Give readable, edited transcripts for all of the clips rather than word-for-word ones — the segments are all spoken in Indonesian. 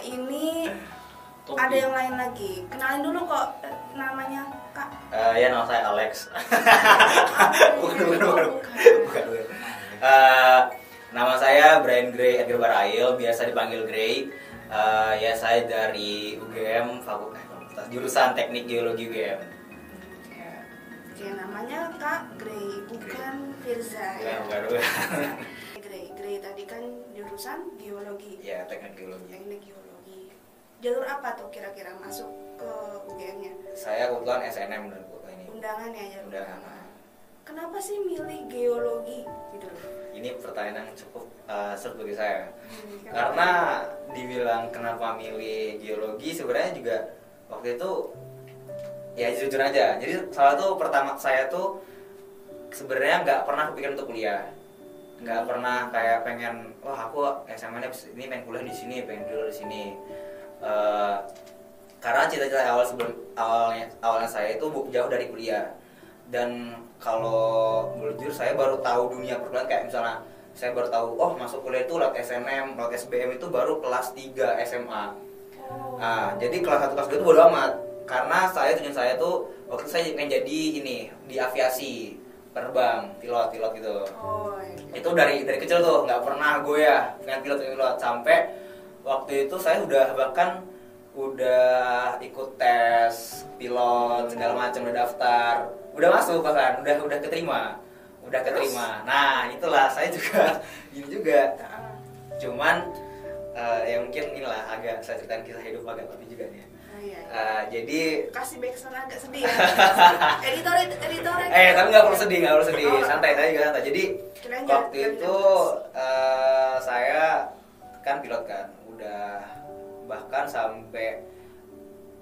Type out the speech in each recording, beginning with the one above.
ini ada yang lain lagi. Kenalin dulu kok namanya Kak. Ya nama saya Alex. Bukan. Nama saya Brian Gray Edgar Barail, biasa dipanggil Gray. Ya saya dari UGM, Fakultas Jurusan Teknik Geologi UGM. Oke, namanya Kak Gray, bukan Firza. Ya, bukan. Gray tadi kan jurusan geologi. Ya, teknik geologi. Teknik geologi. Jalur apa tuh kira-kira masuk ke UGM-nya? Saya kebetulan SNM dan ini. Undangan ya jalur. Undangan. Kenapa sih milih geologi gitu loh? Ini pertanyaan yang cukup seru bagi saya. Karena dibilang kenapa milih geologi, sebenarnya juga waktu itu ya jujur aja. Jadi salah satu pertama saya tuh sebenarnya nggak pernah kepikiran untuk kuliah. Nggak pernah kayak pengen, wah aku SMA-nya ini pengen kuliah di sini, pengen dulu di sini. Karena cita-cita awalnya saya itu jauh dari kuliah. Dan kalau jujur saya baru tahu dunia perkuliahan, kayak misalnya saya baru tahu masuk kuliah itu lewat SNM, lewat SBM itu baru kelas 3 SMA. Jadi kelas 1 kelas 2 itu bodo amat, karena tujuan saya tuh waktu itu saya pengen jadi ini di aviasi, terbang, pilot gitu. Itu dari kecil tuh nggak pernah goyah pengen pilot sampai waktu itu saya udah ikut tes pilot segala macam, udah daftar, udah masuk bahkan udah keterima. Nah itulah saya juga ini juga. Cuman ya mungkin inilah agak saya ceritain kisah hidup agak lebih juga nih. Jadi kasih backsound agak sedih ya. editor. Tapi nggak perlu sedih, santai juga santai. Jadi waktu itu saya kan pilot kan, udah bahkan sampai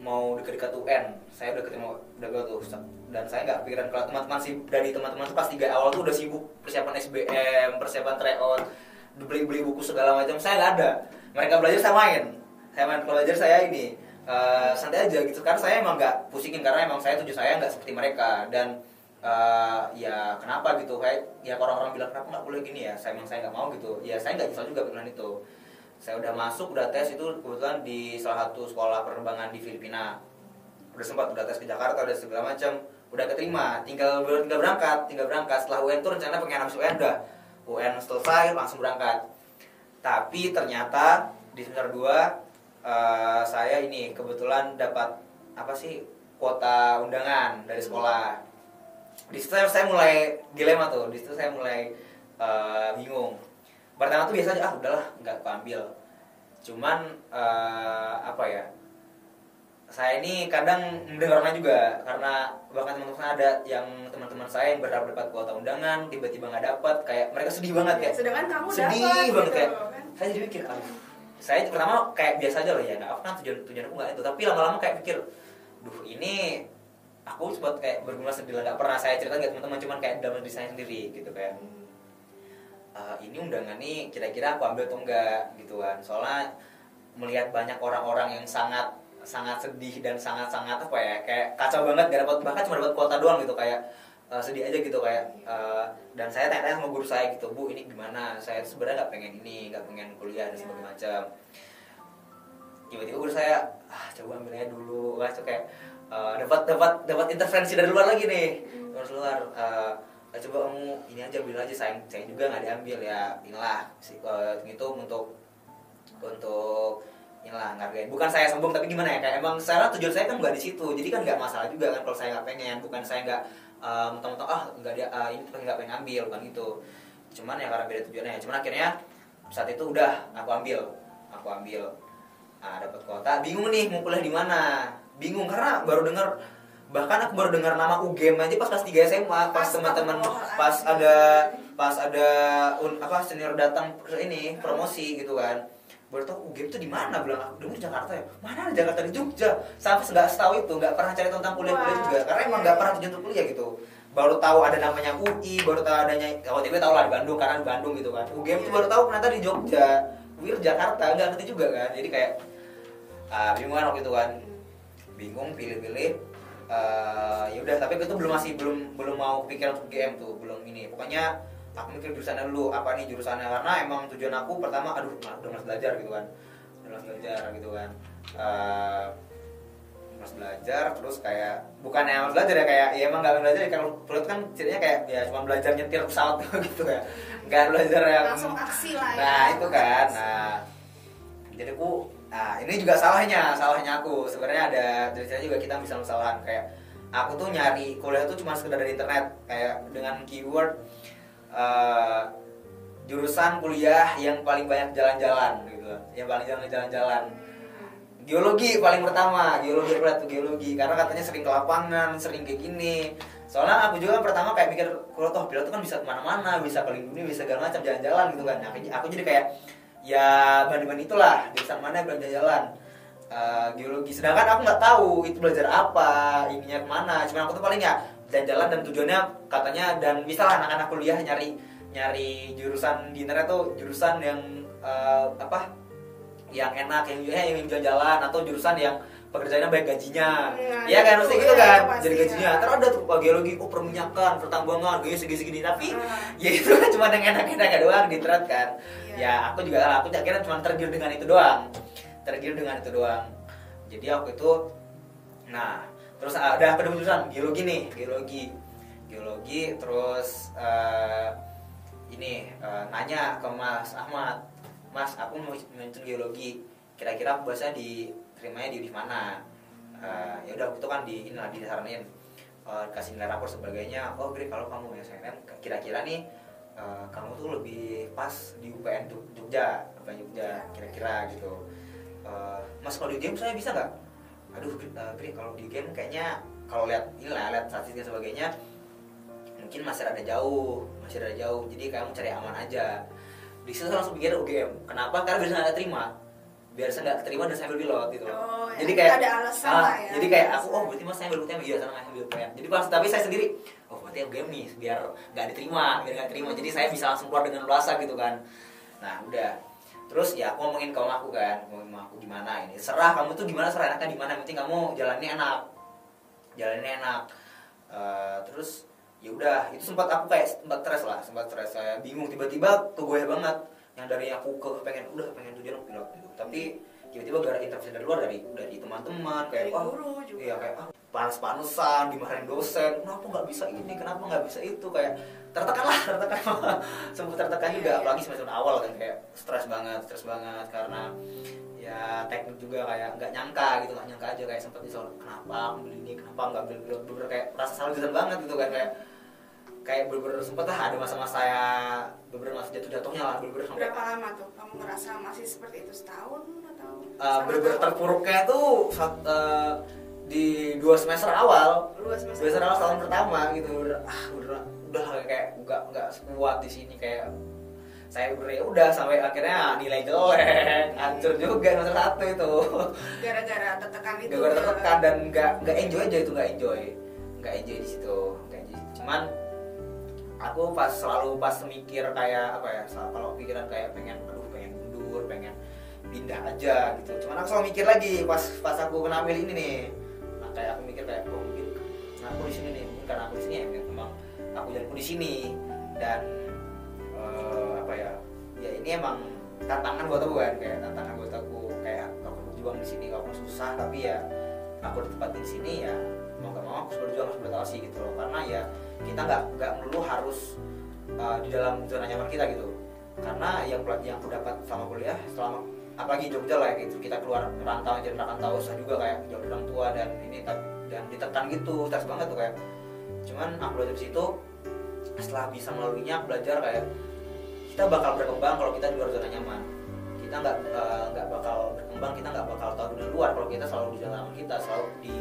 mau dekat-dekat UN, saya udah ketemu tuh, dan saya nggak pikiran kalau teman-teman tuh pas 3 awal tuh udah sibuk persiapan SBM, persiapan tryout, beli buku segala macam. Saya nggak ada, mereka belajar saya main belajar saya ini santai aja gitu, karena saya emang nggak pusingin, karena emang tujuan saya nggak seperti mereka. Dan ya kenapa gitu, kayak ya orang-orang bilang kenapa nggak boleh gini ya, saya nggak mau gitu ya, saya nggak nyesal juga pilihan itu. Saya udah masuk, udah tes itu kebetulan di salah satu sekolah penerbangan di Filipina. Udah tes ke Jakarta, udah segala macam, udah keterima, tinggal berangkat. Setelah UN tuh rencana pengen habis UN, udah UN selesai langsung berangkat. Tapi ternyata di semester 2 saya ini kebetulan dapat kuota undangan dari sekolah. Di situ saya mulai dilema tuh, di situ saya mulai bingung. Pertama tuh biasanya udahlah nggak aku ambil. Cuman saya ini kadang mendengarnya juga, karena bahkan teman-teman saya yang berharap dapat kuota undangan tiba-tiba nggak dapat, kayak mereka sedih banget kayak. Sedangkan kamu sedih dapat banget gitu, kayak. kan? Saya jadi mikir, saya pertama kayak biasa aja lah ya, nggak apa kan tujuan aku nggak itu. Tapi lama-lama kayak pikir, ini aku sempat kayak berguna sedih lah, nggak pernah saya cerita ke teman-teman, cuman kayak dalam diri saya sendiri gitu kayak. Ini undangan nih kira-kira aku ambil atau enggak gitu kan, soalnya melihat banyak orang-orang yang sangat sedih dan sangat kayak kacau banget, gak dapat, bahkan cuma dapat kuota doang gitu, kayak sedih aja gitu kayak. Dan saya tanya sama guru saya gitu, Bu ini gimana, saya sebenarnya nggak pengen kuliah dan sebagainya macam. Tiba-tiba guru saya coba ambil aja dulu, kayak dapat intervensi dari luar lagi nih, dari luar. Coba kamu ini aja, ambil aja, saya juga nggak diambil ya, inilah gitu untuk inilah ngargain. Bukan saya sombong, tapi gimana ya, kayak emang secara tujuan saya kan nggak di situ, jadi kan nggak masalah juga kan kalau saya nggak pengen. Bukan saya nggak mentang-mentang nggak dia ini tuh nggak pengen ambil, bukan gitu. Cuman ya karena beda tujuannya. Cuman akhirnya saat itu udah aku ambil. Dapat kuota, bingung nih mau kuliah di mana, bingung karena baru dengar. Bahkan aku baru dengar nama UGM aja pas kelas 3 SMA, pas teman-teman pas ada senior datang ini promosi gitu kan. Baru tahu UGM itu di mana, bilang aku di Jakarta ya. Mana ada Jakarta, di Jogja. Sampai nggak setahu itu, nggak pernah cari tentang kuliah juga, karena emang nggak pernah tujuan untuk kuliah gitu. Baru tahu ada namanya UI, baru tahu adanya, kalau tiba tahu lah di Bandung, karena di Bandung gitu kan. UGM itu baru tahu ternyata di Jogja, Jakarta, nggak ngerti juga kan. Jadi kayak bingung kan waktu itu kan, bingung pilih. Ya udah, tapi itu belum mau pikiran untuk GM tuh, belum ini. Pokoknya aku mikir jurusannya dulu, apa nih jurusannya, karena emang tujuan aku pertama udah malas belajar gitu kan. udah belajar gitu kan. Mas belajar terus kayak bukannya mas belajar ya, kayak ya emang nggak belajar ya, kalau pilot kan ceritanya kayak ya cuma belajar nyetir pesawat gitu ya, nggak belajar yang langsung aksi lah ya. nah itu kan. Nah jadi aku ini juga salahnya aku sebenarnya. Ada ceritanya juga kita bisa kesalahan kayak aku tuh nyari kuliah tuh cuma sekedar dari internet kayak dengan keyword jurusan kuliah yang paling banyak jalan-jalan gitu, yang paling banyak jalan-jalan. Geologi paling pertama, geologi karena katanya sering ke lapangan, sering kayak gini. Soalnya aku juga pertama kayak mikir kalau toh pilot itu kan bisa kemana-mana, bisa keliling dunia, bisa segala macam jalan-jalan gitu kan. Nah, aku jadi kayak ya banding-banding itulah di mana jalan-jalan. Geologi, sedangkan aku nggak tahu itu belajar apa, ininya kemana. Cuma aku tuh paling ya jalan-jalan dan tujuannya katanya, dan misalnya anak-anak kuliah nyari jurusan di internet tuh jurusan yang yang enak, yang jalan-jalan, atau jurusan yang pekerjaannya baik gajinya. Iya kan, mesti gitu kan. Jadi gajinya. Terus ada tuh geologi, perminyakan, pertambangan, gaji segini-segini. Tapi ya itu kan cuma yang enak-enak doang di internet kan. Ya aku akhirnya cuma tergiur dengan itu doang. Jadi aku itu terus ada jurusan geologi terus nanya ke Mas Ahmad, Mas, aku mau mention geologi, kira-kira aku bahasa diterimanya di mana? Ya udah, itu kan disaranin, kasih nilai rapor sebagainya. Oh, Gri, kalau kamu SNM, kira-kira nih kamu tuh lebih pas di UPN Jogja, kira-kira gitu. Mas, kalau di game saya bisa nggak? Aduh, Gri, kalau di game kayaknya kalau lihat statistik dan sebagainya mungkin masih ada jauh. Jadi kamu cari aman aja. Di situ langsung pikir UGM. Kenapa? Karena biar saya nggak terima. Biar saya nggak terima dan saya ambil pilot gitu loh. Jadi kayak ada alasan lah ya. Jadi kayak aku berarti Mas saya ambil UTM, iya sana ambil UTM. Jadi pas tapi saya sendiri, berarti UGM nih biar nggak diterima. Jadi saya bisa langsung keluar dengan luasa gitu kan. Nah, udah. Terus ya aku ngomongin ke aku kan, gimana ini. Serah kamu tuh gimana, serah enaknya di mana, penting kamu jalannya enak. Terus ya udah, itu sempat stres, saya bingung, tiba-tiba kegoyah banget yang dari aku pengen tujuan pilot gitu. Tapi tiba-tiba gara intervensi dari luar, dari teman-teman kayak guru juga. Iya, kayak panas-panasan, dimarahin dosen, kenapa nggak bisa ini, kenapa nggak bisa itu, kayak tertekan sempat tertekan juga. Apalagi semester awal kan kayak stres banget karena ya teknik juga kayak nggak nyangka aja, kayak sempat disol, kenapa aku beli ini, kenapa nggak beli pilot, bener kayak rasa salah banget gitu kan, kayak bener sempat ada masa-masa beberapa masa jatuhnya lah, sampai berapa lama tuh kamu ngerasa masih seperti itu, setahun atau bener terpuruknya tuh di 2 semester awal tahun pertama gitu. Udah kayak nggak sekuat di sini, kayak saya udah sampai akhirnya nilai jelek, hancur juga semester 1 itu gara-gara tertekan itu. Dan nggak enjoy aja itu, nggak enjoy di situ. Cuman aku selalu mikir kayak apa ya, kalau pikiran kayak pengen mundur, pengen pindah aja gitu. Cuman aku selalu mikir lagi pas aku kena ambil ini nih. Nah, kayak aku mikir kayak mungkin aku di sini nih, mungkin karena aku di sini ya memang aku jadiku di sini, dan ya ini emang tantangan buat aku kan, kayak kayak aku berjuang di sini, aku susah tapi ya aku ditempatin di sini, ya mau gak mau aku harus berjuang, harus beradaptasi gitu loh. Karena ya kita nggak melulu harus di dalam zona nyaman kita gitu. Karena yang aku dapat selama kuliah, apalagi Jogja lah gitu, kita keluar merantau susah juga, kayak jauh dari orang tua dan ditekan gitu, stres banget tuh kayak. Cuman aku belajar di situ, setelah bisa melaluinya aku belajar kayak kita bakal berkembang kalau kita di luar zona nyaman. Kita nggak bakal berkembang, kita nggak bakal tahu dunia luar kalau kita selalu di zona nyaman kita, selalu di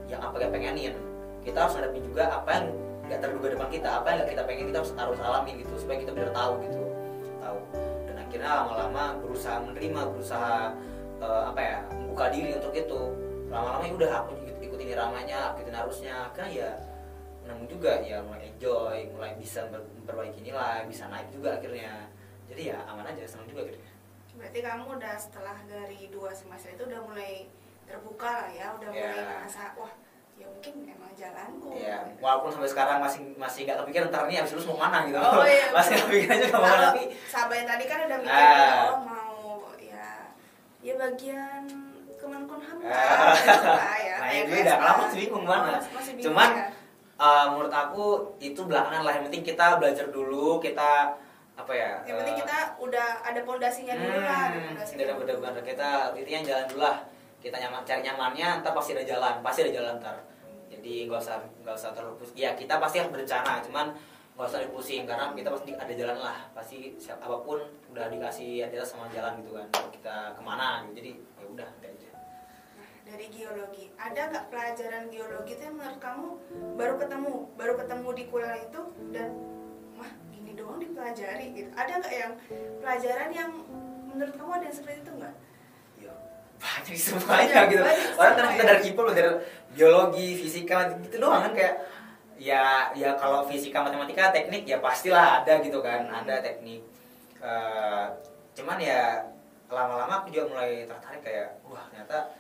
yang apa yang pengenin. Kita harus hadapin juga apa yang nggak terduga depan kita, apa yang nggak kita pengen, kita harus alamin gitu supaya kita benar tahu. Dan akhirnya lama-lama berusaha membuka diri untuk itu. Lama-lama ya udah aku ikutin iramanya, ikutin arusnya, kan ya nemu juga ya, mulai enjoy, mulai bisa memperbaiki nilai, bisa naik juga akhirnya. Jadi ya aman aja, senang juga gitu. Berarti kamu udah setelah dari 2 semester itu udah mulai terbuka lah ya, udah mulai merasa wah ya mungkin emang jalanku. Iya, walaupun sampai sekarang masih nggak kepikiran ntar nih abis lulus mau mana gitu. Iya, masih kepikiran juga mau mana. Tapi Sabay tadi kan udah mikir mau ya bagian Kemenkumham lah ya. Nah itu udah lama masih bingung mana. Cuman ya? Menurut aku itu belakangan lah, yang penting kita belajar dulu, kita apa ya? Yang penting kita udah ada pondasinya dulu lah. Udah bener-bener kita intinya jalan dulu lah. Kita cari nyamannya, ntar pasti ada jalan ntar. Jadi nggak usah terlalu pusing. Ya kita pasti harus berencana, cuman nggak usah dipusing karena kita pasti ada jalan lah. Pasti apapun udah dikasih ada sama jalan gitu kan. Kita kemana gitu. Jadi ya udah aja. Dari geologi, ada nggak pelajaran geologi itu yang menurut kamu baru ketemu di kuliah itu dan wah gini doang dipelajari gitu? Ada nggak yang pelajaran yang menurut kamu ada yang seperti itu nggak? Ya banyak semuanya gitu. Orang kan kita dari IPA dari biologi, fisika gitu doang kan, kayak ya kalau fisika, matematika, teknik ya pastilah ada gitu kan, ada teknik. Cuman ya lama-lama aku juga mulai tertarik kayak wah ternyata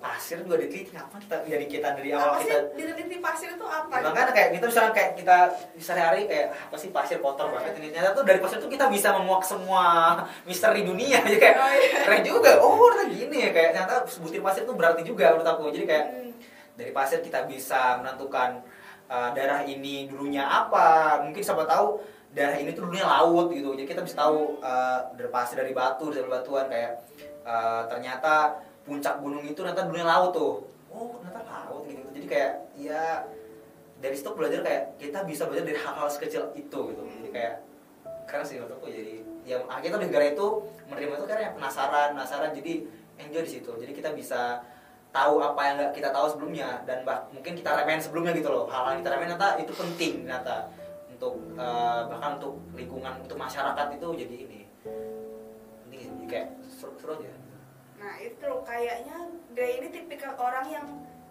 pasir juga diteliti. Apa kita dari awal apa kita diteliti pasir itu apa? Makanya kayak kita misalnya kayak kita sehari-hari kayak apa sih pasir kotor banget ini, ternyata tuh dari pasir tuh kita bisa memuak semua misteri dunia. Jadi kayak keren juga. Oh ternyata gini ya, kayak ternyata butir pasir tuh berarti juga menurut aku. Jadi kayak dari pasir kita bisa menentukan daerah ini dulunya apa. Mungkin siapa tahu daerah ini tuh dulunya laut gitu. Jadi kita bisa tahu dari pasir, dari batu, dari batuan kayak ternyata puncak gunung itu ternyata dulunya laut tuh. Oh ternyata laut gitu. Jadi kayak ya dari situ belajar kayak kita bisa belajar dari hal-hal sekecil itu gitu. Jadi kayak keren sih menurut aku. Jadi yang akhirnya di negara itu menerima itu karena penasaran. Jadi enjoy di situ. Jadi kita bisa tahu apa yang nggak kita tahu sebelumnya dan mungkin kita remehin sebelumnya gitu loh. Hal-hal yang kita remehin ternyata itu penting ternyata untuk bahkan untuk lingkungan, untuk masyarakat itu jadi ini penting sih. Jadi kayak seru aja. Nah itu kayaknya Gray ini tipikal orang yang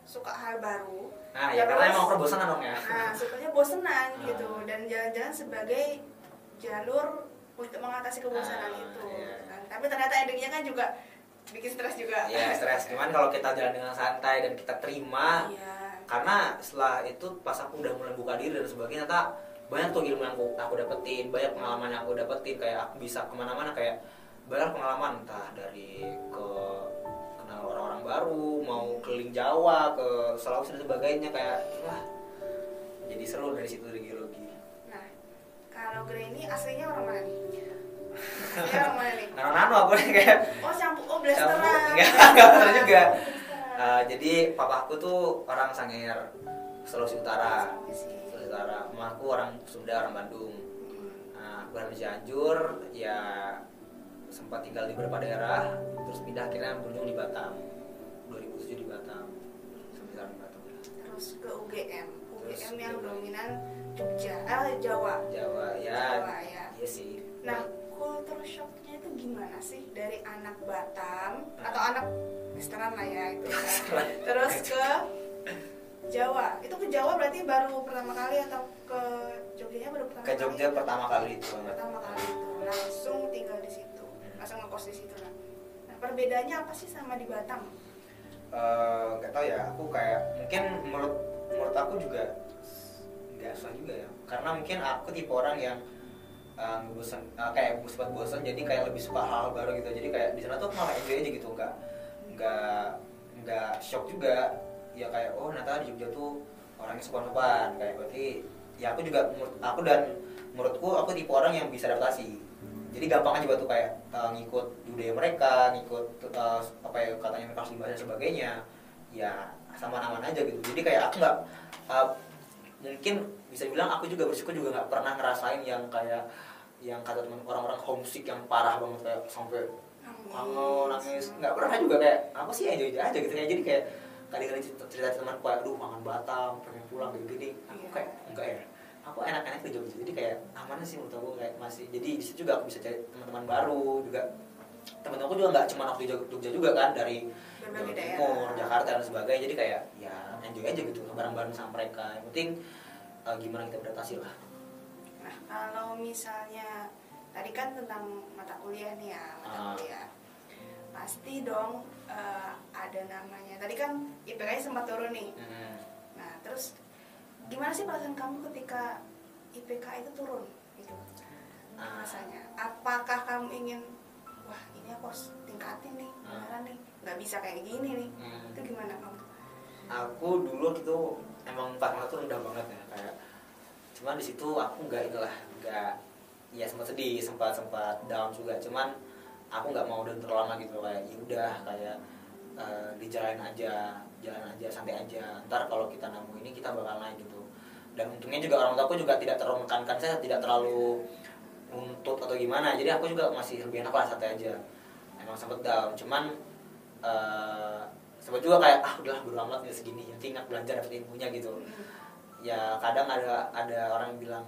suka hal baru. Nah ya karena emang perbosanan dong ya. Nah sukanya bosenan gitu, dan jalan-jalan sebagai jalur untuk mengatasi kebosanan itu. Iya. Kan? Tapi ternyata endingnya kan juga bikin stres juga. Iya stres. Cuman kalau kita jalan dengan santai dan kita terima, karena setelah itu pas aku udah mulai buka diri dan sebagainya, ternyata banyak tuh ilmu yang aku dapetin, banyak pengalaman yang aku dapetin, kayak aku bisa kemana-mana, kayak banyak pengalaman entah dari ke kenal orang-orang baru, mau keliling Jawa, ke Sulawesi dan sebagainya, kayak wah jadi seru dari situ, dari geologi. Nah kalau Gray ini aslinya orang mana nih? Aslinya orang mana nih? Nano aku nih kayak Blasteran. Enggak bener juga. Jadi papaku tuh orang Sangir, Sulawesi Utara. Mamaku orang Sunda, orang Bandung. Aku dari Cianjur, ya sempat tinggal di beberapa daerah, terus pindah akhirnya berujung di Batam. 2007 di Batam. Sampai sekarang di Batam. Terus ke UGM yang dominan Jawa ya. Iya sih. Nah culture shocknya itu gimana sih dari anak Batam atau anak Westeran lah ya itu kan. Terus ke Jawa, itu ke Jawa berarti baru pertama kali atau ke Jogjanya baru pertama kali? Ke Jogja pertama kali itu. Langsung tinggal di situ, langsung ngekos di situ lah. Nah perbedaannya apa sih sama di Batam? Gak tau ya, aku kayak mungkin menurut aku juga nggak susah juga ya, karena mungkin aku tipe orang yang bosan, kayak sempat bosan, jadi kayak lebih suka hal baru gitu. Jadi kayak di sana tuh malah enjoy aja gitu, nggak shock juga ya, kayak oh ternyata di Jogja tuh orangnya sopan-sopan, kayak berarti ya aku juga menurutku aku tipe orang yang bisa adaptasi. Jadi gampang aja tuh kayak ngikut budaya mereka, ngikut apa ya katanya mereka harus dibahas dan sebagainya, ya sama-aman aja gitu. Jadi kayak aku nggak mungkin bisa bilang aku juga bersyukur juga nggak pernah ngerasain yang kayak yang kata teman orang-orang homesick yang parah banget, kayak sampai nangis, nggak pernah juga. Kayak apa sih enjoy aja gitu, kayak jadi kayak kali-kali cerita temanku, aduh kangen Batam, pengen pulang gini-gini. Aku kayak enggak ya, aku enak-enak di Jogja, jadi kayak aman sih menurut aku, kayak masih. Jadi di situ juga aku bisa cari teman-teman baru juga. Teman-temanku juga nggak cuma waktu Jogja juga kan, dari Timur, Jakarta dan sebagainya. Jadi kayak ya enjoy aja gitu bareng-bareng sama mereka. Yang penting gimana kita beradaptasi lah. Nah kalau misalnya tadi kan tentang mata kuliah nih ya, kuliah pasti dong ada namanya. Tadi kan IPK-nya sempat turun nih. Nah terus gimana sih perasaan kamu ketika IPK itu turun gitu? Rasanya apakah kamu ingin wah ini ini aku harus tingkatin nih beneran nih, nggak bisa kayak gini nih. Itu gimana kamu? Aku dulu gitu emang parno tuh rendah banget ya, kayak cuman di situ aku nggak ya sempat sedih, sempat down juga, cuman aku nggak mau udah terlalu lama gitu, kayak ya udah kayak dijalanin aja, jalan aja, santai aja, ntar kalau kita nemu ini kita bakal naik gitu. Dan untungnya juga orang tuaku juga tidak terlalu menekankan saya, tidak terlalu nuntut atau gimana, jadi aku juga masih lebih enak lah, santai aja. Emang sempet down, cuman sempet juga kayak udahlah bodo amat ya segini, yang penting belajar dapet ilmunya gitu. Ya kadang ada orang yang bilang,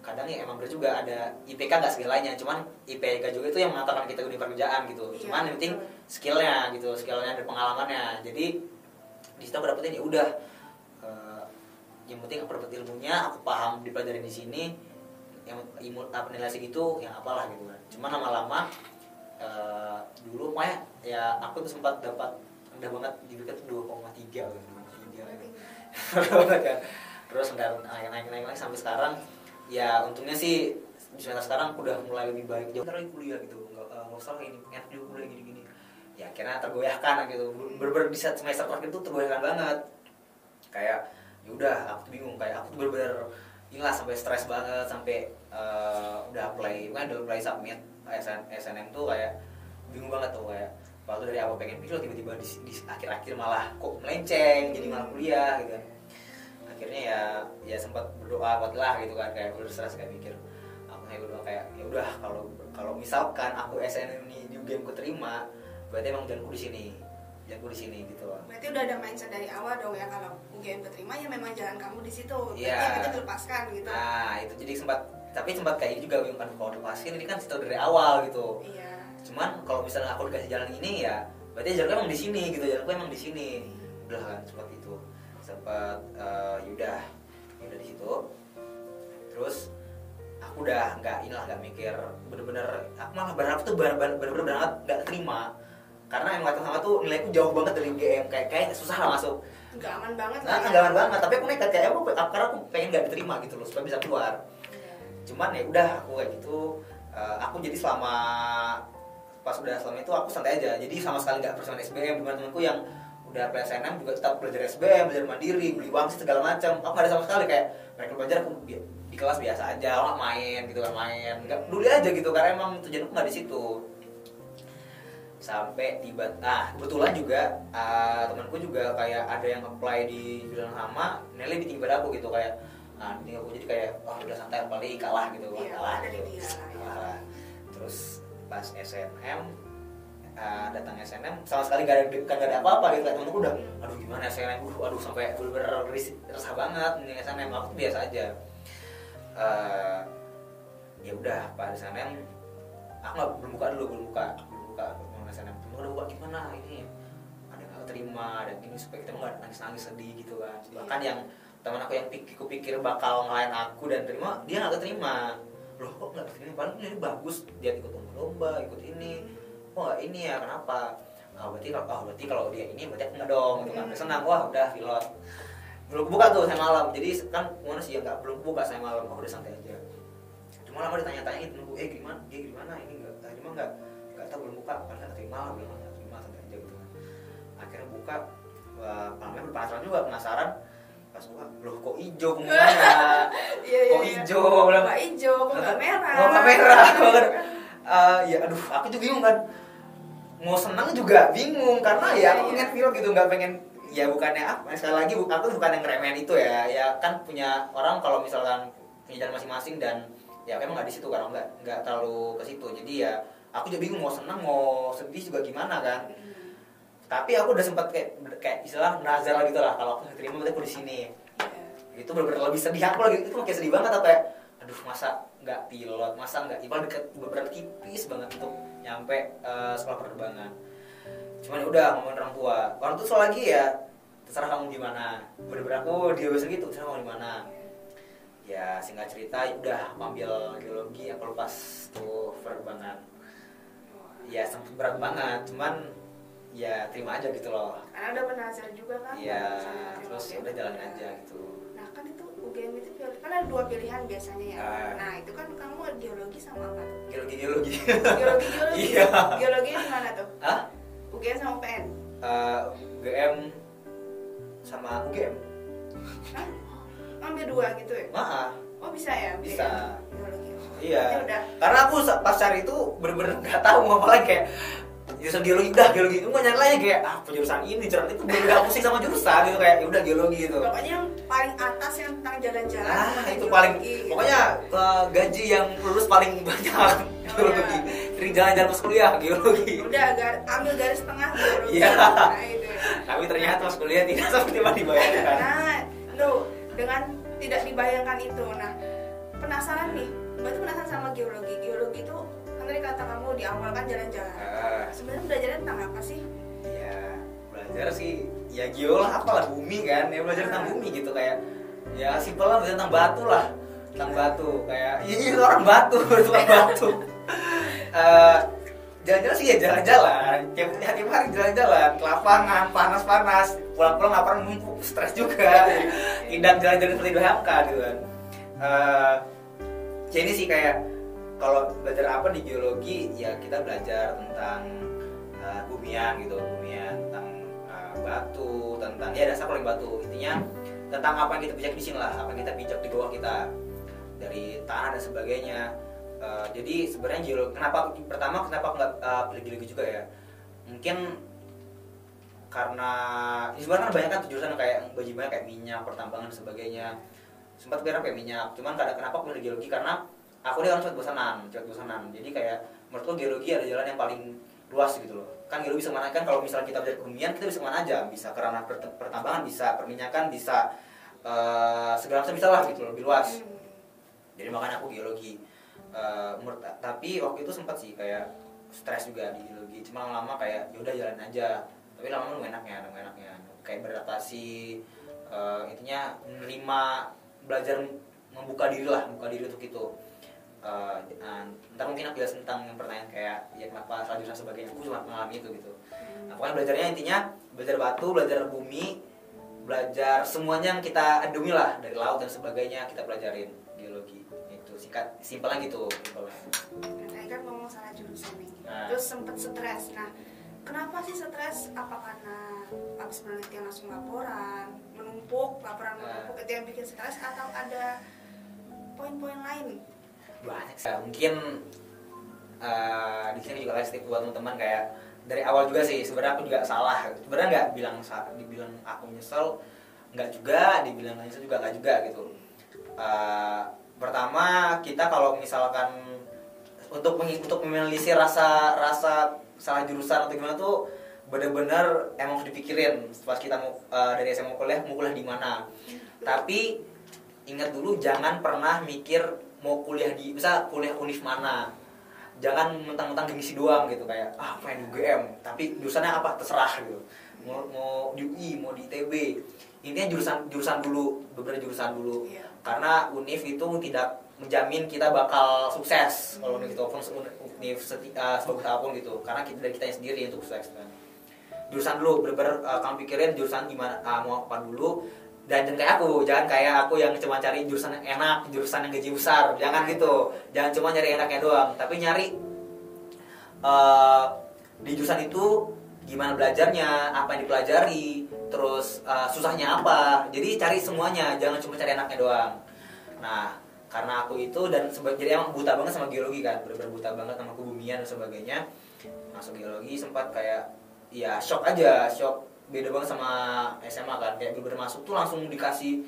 kadang ya emang bener juga, ada IPK nggak segalanya, cuman IPK juga itu yang mengatakan kita dunia pekerjaan gitu. Cuman yang penting skillnya gitu, skillnya dan pengalamannya. Jadi di situ aku dapetin ya udah, yang penting aku dapet ilmunya, aku paham dipelajarin di sini, yang nilai segitu yang apalah gitu kan. Cuman lama-lama dulu makanya ya aku tuh sempat dapat rendah banget di IPK tuh 2,3 kan. Terus naik sampai sekarang. Ya untungnya sih di semester sekarang aku udah mulai lebih baik, jauh lagi kuliah gitu, nggak usah ini enak juga kuliah gini-gini. Ya akhirnya tergoyahkan gitu, bener-bener di semester terakhir tuh tergoyahkan banget. Kayak ya udah aku tuh bingung, kayak aku tuh bener-bener inilah sampai stres banget, sampai udah apply submit SNM tuh kayak bingung banget tuh, kayak waktu dari awal pengen pilot tiba-tiba di akhir-akhir malah kok melenceng jadi malah kuliah gitu. Akhirnya ya sempat berdoa buat lah gitu kan, kayak udah stres, kayak mikir aku kayak berdoa kayak ya udah, kalau misalkan aku SNM ini di UGM keterima, berarti emang jalanku di sini gitu. Berarti udah ada mindset dari awal dong ya, kalau UGM keterima ya memang jalan kamu di situ. Berarti yang itu dilepaskan gitu. Nah itu jadi sempat kayak juga bingung kan, kalau lepasin ini kan situ dari awal gitu. Iya. Cuman kalau misalnya aku dikasih jalan ini ya berarti jalanku emang di sini gitu, jalanku emang di sini. Udah kan seperti itu. Sempat yaudah di situ. Terus aku udah nggak mikir, bener-bener aku malah berharap tuh bener-bener berangkat nggak terima, karena yang sama tuh nilaiku jauh banget dari GM, kayak susah lah masuk. Nggak aman banget Nggak aman banget, tapi aku nekat kayak karena aku pengen nggak diterima gitu loh, supaya bisa keluar. Cuman ya udah aku kayak gitu, aku jadi selama itu aku santai aja, jadi sama sekali nggak bersama SBM. Teman-temanku yang udah PSNM juga tetap belajar SBM, belajar mandiri, beli uang sih segala macam. Aku nggak ada sama sekali, kayak mereka belajar, aku di kelas biasa aja, lah main gitu kan, nggak peduli aja gitu, karena emang tujuanku nggak di situ. Sampai kebetulan juga temanku juga kayak ada yang apply di jurusan sama, nilai lebih tinggi pada aku gitu, kayak ini aku jadi kayak udah santai, paling kalah gitu, kalah gitu. Terus pas SNM datang SNM sama sekali gak ada apa-apa gitu, kayak temenku udah aduh gimana SNM, aduh sampai bener-bener resah banget nih SNM. Aku tuh biasa aja, ya udah pas SNM aku belum buka SNM. Temen udah buka gimana ini, ada nggak terima dan ini, supaya kita nggak nangis sedih gitu kan. Bahkan yang teman aku yang pikir bakal ngelain aku dan terima, dia nggak keterima. Loh kok nggak keterima, paling ini bagus, dia ikut lomba, ikut ini, kok nggak ini ya, kenapa? Berarti kalau dia ini berarti aku nggak dong gitu kan. Senang, wah udah pilot. Belum buka tuh saya malam, jadi kan gimana sih ya, belum buka saya malam, udah santai aja. Cuma lama ditanya-tanyain temenku, gimana ini nggak tahu, belum buka, karena nggak terima santai aja gitu kan. Akhirnya buka, namanya berpenasaran juga, pas buka, loh kok hijau pengumumannya, kok hijau, nggak hijau, kok nggak merah, ya aduh, aku juga bingung kan, mau senang juga bingung, karena ya aku pengen film gitu, nggak pengen, ya bukannya sekali lagi aku bukan yang ngeremehin itu ya kan punya orang kalau misalkan punya jalan masing-masing, dan ya emang nggak di situ kan, nggak terlalu ke situ, jadi ya aku juga bingung mau senang mau sedih juga gimana kan. Tapi aku udah sempat kayak istilah nazar gitu lah, kalau aku diterima berarti aku di sini. Itu benar-benar lebih sedih, aku lagi itu kayak sedih banget, apa ya, aduh masa nggak pilot, masa nggak ibarat deket, beberapa tipis banget untuk nyampe sekolah penerbangan. Cuman ya udah ngomongin orang tua soal lagi ya terserah kamu gimana, bener-bener aku dia biasa gitu, terserah kamu gimana. Ya singkat cerita ya udah ambil geologi, aku lepas tuh penerbangan. Ya sempet berat banget, cuman ya terima aja gitu loh. Karena udah pernah juga kan. Iya, terus ya udah jalanin aja gitu. Nah kan itu UGM itu kan ada 2 pilihan biasanya ya. Nah itu kan kamu geologi sama apa tuh? Geologi. Iya. Geologi di mana tuh? Hah? UGM sama UPN? UGM sama UGM. Hah? Ambil 2 gitu ya? Oh bisa ya? Bisa. Geologi. Iya. Udah. Karena aku pas cari itu bener-bener nggak tahu mau apa lagi, kayak jurusan geologi itu nggak nyari lagi kayak jurusan ini jurusan itu, bener nggak pusing sama jurusan gitu, kayak ya udah geologi gitu. Pokoknya yang paling atas yang tentang jalan-jalan. Itu paling gitu. Pokoknya gaji yang lulus paling banyak geologi. Sering jalan-jalan pas kuliah geologi. Udah ambil garis tengah geologi. Iya. Nah, itu. Tapi ternyata pas kuliah tidak seperti yang dibayangkan. Nah, tuh dengan tidak dibayangkan itu. Nah, penasaran nih. Mbak tuh penasaran sama geologi. Geologi itu kan tadi kata kamu di awal kan jalan-jalan. Sebenarnya belajarnya tentang apa sih? Ya, belajar sih ya geolah apalah, bumi kan. Ya belajar tentang bumi gitu, kayak ya simpel lah, belajar tentang batu lah. Tentang batu, kayak ini orang batu, tukang batu. Jalan-jalan sih ya jalan-jalan. Tiap hari jalan-jalan ke lapangan, panas-panas. Pulang-pulang laparan, numpuk, stres juga. Tidak jalan-jalan seperti dibayangkan gitu kan. Jadi sih kayak kalau belajar apa di geologi ya kita belajar tentang bumian gitu, tentang batu, tentang ya dasar paling batu, intinya tentang apa yang kita pijak di sini lah, apa yang kita pijak di bawah kita dari tanah dan sebagainya. Jadi sebenarnya geologi kenapa nggak pilih geologi juga ya, mungkin karena sebenarnya banyak kan jurusan kayak banyak kayak minyak, pertambangan dan sebagainya. Sempat kira kayak minyak, cuman kenapa aku pilih geologi karena aku ini orang cepat bosanan. Jadi kayak menurutku geologi ada jalan yang paling luas gitu loh. Kan geologi bisa kemana, kan kalau misalnya kita belajar kebumian kita bisa kemana aja, bisa ke ranah pertambangan, bisa perminyakan, bisa segala macam bisa lah gitu loh, lebih luas. Jadi makanya aku geologi. Tapi waktu itu sempat sih kayak stres juga di geologi. Cuma lama-lama kayak yaudah jalan aja. Tapi lama-lama nemu enaknya. Kayak beradaptasi, intinya menerima, belajar membuka diri untuk itu. Ntar mungkin aku jelasin tentang yang pertanyaan kayak ya kenapa salah jurusan sebagainya. Aku cuma mengalami itu gitu. Nah, pokoknya belajarnya intinya belajar batu, belajar bumi, belajar semuanya yang kita adumi lah, dari laut dan sebagainya kita pelajarin geologi. Itu simpelnya gitu. Tadi kan ngomong salah jurusan nih. Terus sempet stres. Nah, kenapa sih stres? Apa karena habis penelitian langsung laporan menumpuk itu yang bikin stres, atau ada poin-poin lain? Banyak sih. Mungkin di sini juga kasih tips buat teman-teman, kayak dari awal juga sih sebenarnya aku juga salah. Sebenarnya nggak dibilang aku nyesel, nggak juga, dibilang nyesel juga nggak juga gitu. Pertama kita kalau misalkan untuk menelisir rasa salah jurusan atau gimana tuh bener-bener emang harus dipikirin pas kita mau dari SMA mau kuliah di mana. Tapi ingat dulu, jangan pernah mikir mau kuliah bisa kuliah univ mana. Jangan mentang-mentang gengsi doang gitu, kayak pengen di UGM tapi jurusannya apa terserah gitu. Mau di UI, mau di ITB. Intinya jurusan dulu, beberapa jurusan dulu. Karena univ itu tidak menjamin kita bakal sukses. Kalau univ itu univ sebagus apapun gitu. Karena dari kitanya sendiri untuk sukses kan. Jurusan dulu, bener-bener kamu pikirin jurusan gimana, mau apa dulu. Dan jangan kayak aku yang cuma cari jurusan yang enak, jurusan yang gaji besar. Jangan gitu. Jangan cuma nyari enaknya doang, tapi nyari di jurusan itu gimana belajarnya, apa yang dipelajari, terus susahnya apa. Jadi cari semuanya, jangan cuma cari enaknya doang. Nah, karena aku itu dan jadi emang buta banget sama geologi kan, bener-bener buta banget sama kebumian dan sebagainya. Masuk geologi sempat kayak ya shock, beda banget sama SMA kan, kayak bener-bener masuk tuh langsung dikasih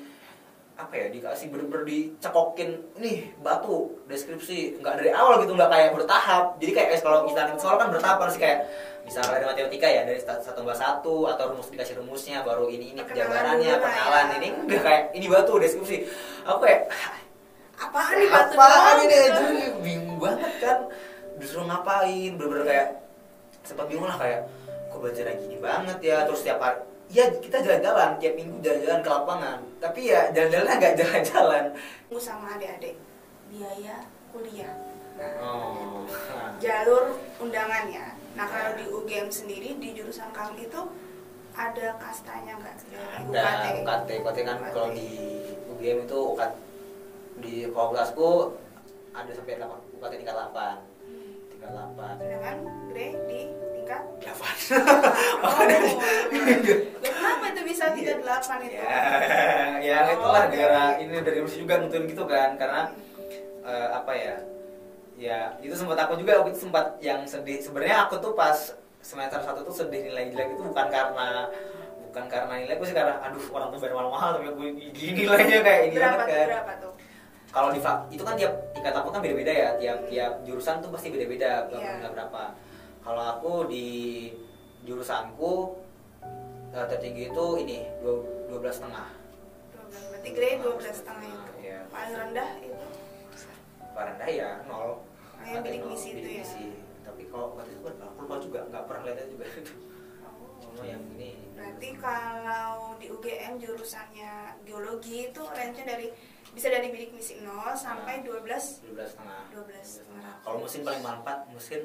bener-bener dicekokin nih batu deskripsi, nggak dari awal gitu, nggak kayak bertahap. Jadi kayak kalau kita soal kan bertahap, harus kayak misalnya dari matematika ya dari 1+1 atau rumus, dikasih rumusnya baru ini penjabarannya, perkenalan ya. Ini enggak kayak ini batu deskripsi. Aku kayak apaan nih batu ini aja, bingung banget kan disuruh ngapain, bener-bener kayak sempat bingung lah, kayak kok belajar gini banget ya. Terus tiap hari ya kita jalan-jalan, tiap minggu jalan-jalan ke lapangan, tapi ya jalan-jalannya nggak jalan-jalan. Aku sama adik-adik biaya kuliah, nah, jalur undangan ya. Nah kalau di UGM sendiri di jurusan kamu itu ada kastanya nggak? Ada UKT kan. Kalau di UGM itu di fakultasku ada sampai 8, UKT tingkat 8. Tingkat 8. Sedangkan Grey di tingkat 8. Oh, kenapa itu bisa tingkat 8 itu? Ya itulah gara ini dari Rusi juga nentuin gitu kan, karena apa ya? Ya itu sempat aku juga waktu itu sempat yang sedih. Sebenarnya aku tuh pas semester 1 tuh sedih nilai jelek itu bukan karena nilai, gue sih karena aduh orang tuh bayar mahal tapi gue gini nilainya kayak ini banget kan. Berapa tuh? Kalau di itu kan tiap tingkat aku kan beda-beda ya, tiap jurusan tuh pasti beda-beda berapa. Kalau aku di jurusanku tertinggi itu ini 12,5. Berarti grade 12,5 itu. Iya. Paling rendah itu? Paling rendah ya 0. Yang bidik misi itu ya. Tapi kalau waktu itu aku lupa juga, nggak pernah lihatnya juga itu. Oh yang ini. Berarti kalau di UGM jurusannya geologi itu range-nya bisa dari bidik misi 0 sampai 12,5. Kalau mesin paling mahal 4, mesin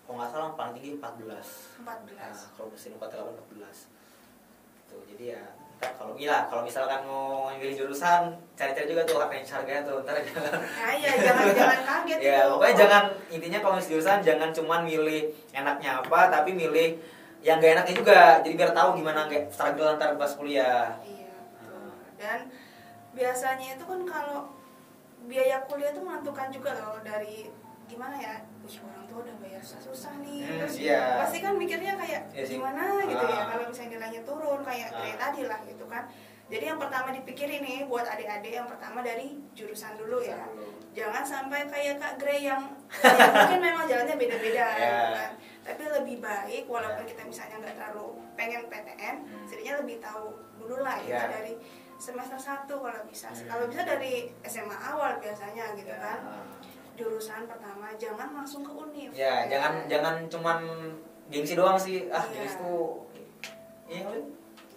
kalau nggak salah paling tinggi 14. Kalau mesin 48 14. Tuh, jadi ya kalau misalkan mau milih jurusan, cari-cari juga tuh range harganya tuh, ntar jangan. Nah, ya jangan kaget ya, itu. Pokoknya jangan, intinya kalau milih jurusan jangan cuma milih enaknya apa, tapi milih yang gak enaknya juga. Jadi biar tahu gimana kayak struggle ntar pas kuliah. Iya. Dan biasanya itu kan kalau biaya kuliah tuh menentukan juga loh dari gimana ya, orang tua udah bayar susah nih, terus pasti kan mikirnya kayak gimana gitu ya kalau misalnya nilainya turun kayak tadi lah gitu kan. Jadi yang pertama dipikirin nih buat adik-adik, yang pertama dari jurusan dulu ya, jangan sampai kayak Kak Grey yang mungkin memang jalannya beda-beda kan, tapi lebih baik walaupun kita misalnya nggak terlalu pengen PTN, setidaknya lebih tahu dulu lah ya dari semester 1 kalau bisa dari SMA awal biasanya gitu kan. Jurusan pertama jangan langsung ke univ. Ya, jangan cuman gengsi doang sih. Gengsi tuh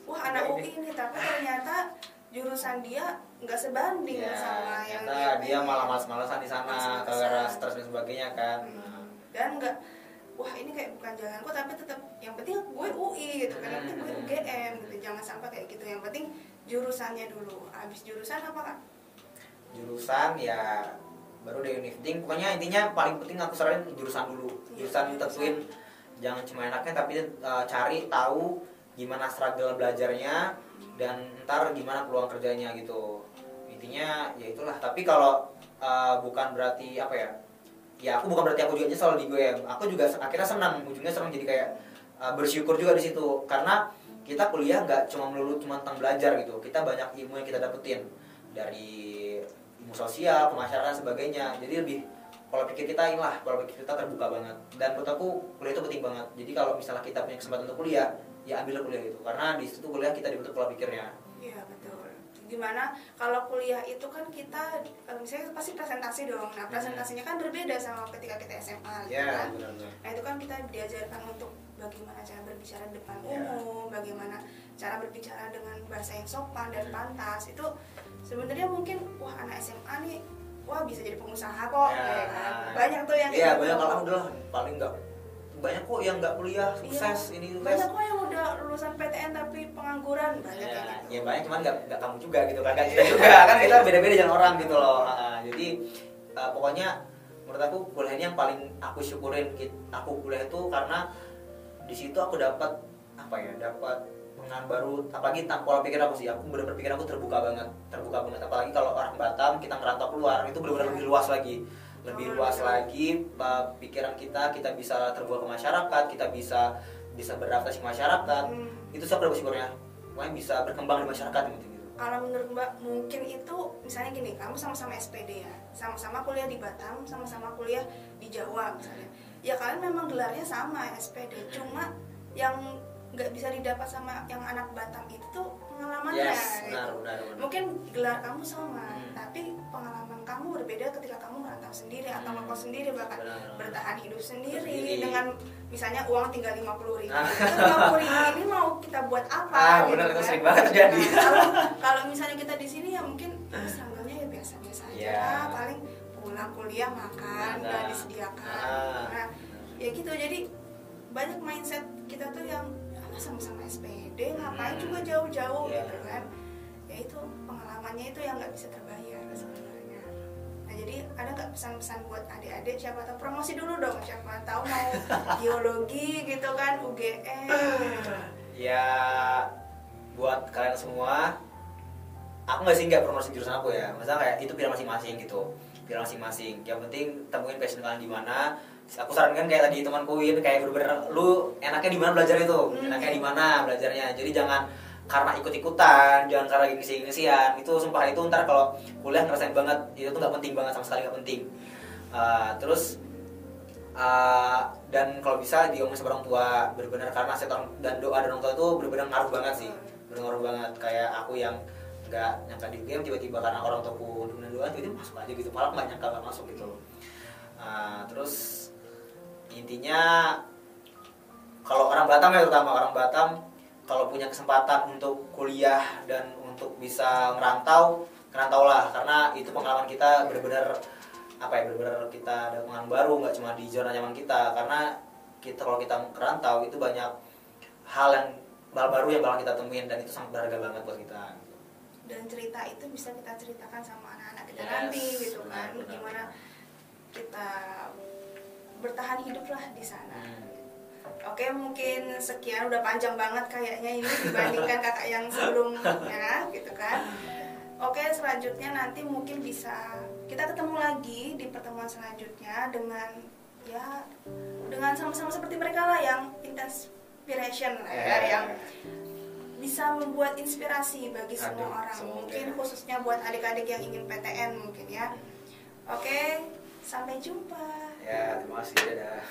wah anak UI ini, tapi ternyata jurusan dia nggak sebanding sama yang dia malah malas-malasan di sana karena stres dan sebagainya kan. Dan nggak, wah ini kayak bukan jalanku, tapi tetap yang penting gue UI gitu kan, yang penting gue UGM gitu. Jangan sampai kayak gitu. Yang penting jurusannya dulu. Habis jurusan apa Kak? Jurusan ya baru deh unifting. Pokoknya intinya paling penting aku saranin jurusan dulu. Jurusan tentuin, jangan cuma enaknya tapi cari tahu gimana struggle belajarnya dan ntar gimana peluang kerjanya gitu. Intinya ya itulah. Tapi kalau bukan berarti apa ya? Ya aku bukan berarti aku juga nyesel di UGM. Aku juga akhirnya senang, ujungnya senang, jadi kayak bersyukur juga di situ karena kita kuliah nggak cuma melulu tentang belajar gitu. Kita banyak ilmu yang kita dapetin dari ilmu sosial, kemasyarakatan sebagainya. Jadi lebih kalau pikir kita terbuka banget. Dan menurut aku kuliah itu penting banget. Jadi kalau misalnya kita punya kesempatan untuk kuliah, ya ambil kuliah gitu. Karena di situ kuliah kita dibentuk pola pikirnya. Iya betul. Gimana kalau kuliah itu kan kita misalnya pasti presentasi dong. Nah presentasinya kan berbeda sama ketika kita SMA gitu kan. Benar-benar. Nah itu kan kita diajarkan untuk bagaimana cara berbicara di depan umum, bagaimana cara berbicara dengan bahasa yang sopan dan pantas. Itu sebenarnya mungkin wah anak SMA nih wah bisa jadi pengusaha kok ya kan. Banyak tuh yang banyak. Alhamdulillah paling enggak banyak kok yang nggak kuliah sukses ini banyak kok yang udah lulusan PTN tapi pengangguran banyak kayak gitu. Ya banyak, cuman nggak kamu juga gitu kan, kita juga kan, kita beda-beda jalan orang gitu loh. Jadi pokoknya menurut aku kuliah ini yang paling aku syukurin. Aku kuliah itu karena di situ aku dapat dapat pengenalan baru, apalagi tentang pola pikir aku sih. Aku benar-benar pikir aku terbuka banget, apalagi kalau orang Batam kita merantau keluar itu benar-benar lebih luas lagi. Pikiran kita bisa terbuka ke masyarakat, kita bisa beradaptasi ke masyarakat. Itu saya bersyukurnya, pokoknya bisa berkembang di masyarakat gitu. Kalau menurut Mbak mungkin itu misalnya gini, kamu sama-sama SPD ya, sama-sama kuliah di Batam, sama-sama kuliah di Jawa misalnya. Ya kalian memang gelarnya sama SPD, cuma yang nggak bisa didapat sama yang anak Batam itu tuh pengalamannya gitu. Benar. Mungkin gelar kamu sama, tapi pengalaman kamu berbeda ketika kamu merantau sendiri atau ngekos sendiri, bahkan bertahan hidup sendiri dengan misalnya uang tinggal 50.000. 50.000 ini mau kita buat apa? Benar, gitu itu kan? sering banget terjadi. Kalau misalnya kita di sini ya mungkin struggle-nya ya biasa-biasa aja. Paling pulang kuliah makan udah disediakan. Nah, ya gitu. Jadi banyak mindset kita tuh yang sama-sama SPD, ngapain juga jauh-jauh gitu kan. ya itu pengalamannya itu yang nggak bisa terbayar sebenarnya. Nah jadi ada nggak pesan-pesan buat adik-adik, siapa tahu promosi dulu dong, siapa tahu mau geologi gitu kan, UGM gitu. Ya buat kalian semua, aku nggak promosi jurusan aku ya, maksudnya kayak itu pilihan masing-masing gitu, pilihan masing-masing. Yang penting temuin passion kalian di mana. Aku sarankan kayak tadi temanku ini, kayak bener-bener lu enaknya di mana belajar itu, enaknya di mana belajarnya. Jadi jangan karena ikut-ikutan, jangan karena gengsi-gengsian. Itu sumpah itu ntar kalau kuliah ngerasain banget itu tuh nggak penting banget, sama sekali nggak penting. Dan kalau bisa diomongin sama orang tua bener-bener, karena nasihat orang dan doa dari orang tua itu bener-bener ngaruh banget sih, ngaruh banget. Kayak aku yang nggak nyangka di game, tiba-tiba karena orang tuaku doa tiba-tiba masuk aja gitu, malah nggak nyangka nggak masuk gitu. Terus intinya kalau orang Batam ya, terutama orang Batam, kalau punya kesempatan untuk kuliah dan untuk bisa ngerantau lah, karena itu pengalaman kita benar-benar benar-benar kita ada pengalaman baru, nggak cuma di zona nyaman kita. Karena kita kalau kita merantau itu banyak hal baru yang bakal kita temuin, dan itu sangat berharga banget buat kita. Dan cerita itu bisa kita ceritakan sama anak-anak kita nanti gitu kan, benar. Gimana kita bertahan hidup lah di sana. Oke, mungkin sekian, udah panjang banget kayaknya ini dibandingkan kakak yang sebelumnya gitu kan. Oke, selanjutnya nanti mungkin bisa kita ketemu lagi di pertemuan selanjutnya dengan sama-sama seperti mereka lah, yang inspiration yang bisa membuat inspirasi bagi semua orang. Mungkin khususnya buat adik-adik yang ingin PTN mungkin ya. Oke, sampai jumpa. Ya, terima kasih, dadah.